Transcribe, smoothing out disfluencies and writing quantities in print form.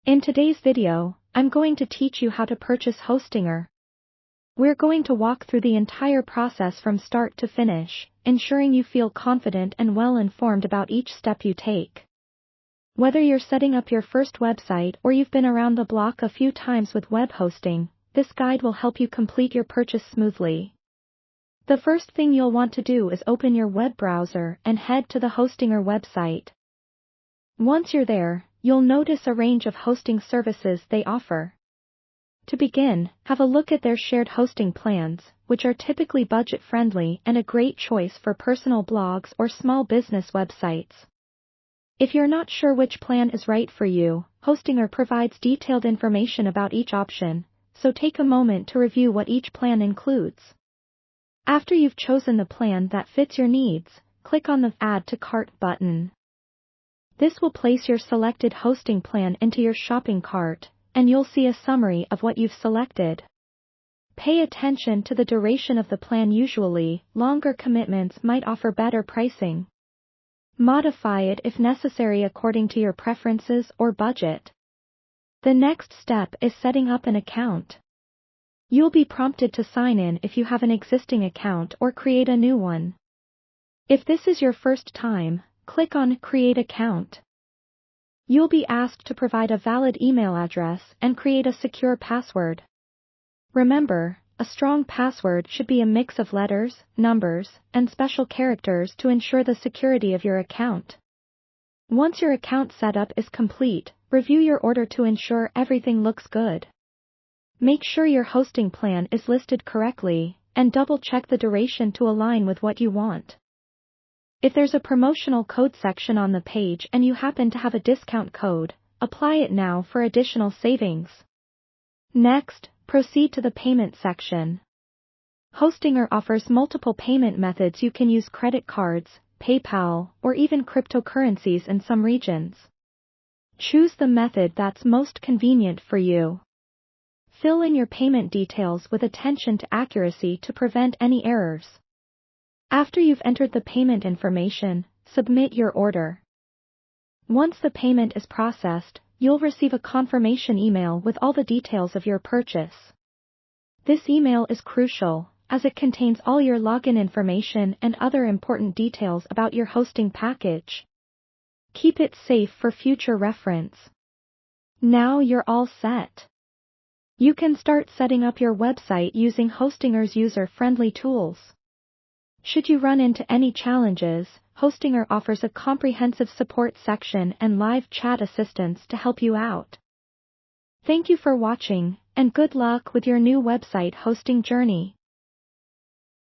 In today's video, I'm going to teach you how to purchase Hostinger. We're going to walk through the entire process from start to finish, ensuring you feel confident and well informed about each step you take. Whether you're setting up your first website or you've been around the block a few times with web hosting, this guide will help you complete your purchase smoothly. The first thing you'll want to do is open your web browser and head to the Hostinger website. Once you're there, you'll notice a range of hosting services they offer. To begin, have a look at their shared hosting plans, which are typically budget-friendly and a great choice for personal blogs or small business websites. If you're not sure which plan is right for you, Hostinger provides detailed information about each option, so take a moment to review what each plan includes. After you've chosen the plan that fits your needs, click on the Add to Cart button. This will place your selected hosting plan into your shopping cart, and you'll see a summary of what you've selected. Pay attention to the duration of the plan. Usually, longer commitments might offer better pricing. Modify it if necessary according to your preferences or budget. The next step is setting up an account. You'll be prompted to sign in if you have an existing account or create a new one. If this is your first time, click on Create Account. You'll be asked to provide a valid email address and create a secure password. Remember, a strong password should be a mix of letters, numbers, and special characters to ensure the security of your account. Once your account setup is complete, review your order to ensure everything looks good. Make sure your hosting plan is listed correctly, and double-check the duration to align with what you want. If there's a promotional code section on the page and you happen to have a discount code, apply it now for additional savings. Next, proceed to the payment section. Hostinger offers multiple payment methods. You can use credit cards, PayPal, or even cryptocurrencies in some regions. Choose the method that's most convenient for you. Fill in your payment details with attention to accuracy to prevent any errors. After you've entered the payment information, submit your order. Once the payment is processed, you'll receive a confirmation email with all the details of your purchase. This email is crucial, as it contains all your login information and other important details about your hosting package. Keep it safe for future reference. Now you're all set. You can start setting up your website using Hostinger's user-friendly tools. Should you run into any challenges, Hostinger offers a comprehensive support section and live chat assistance to help you out. Thank you for watching, and good luck with your new website hosting journey.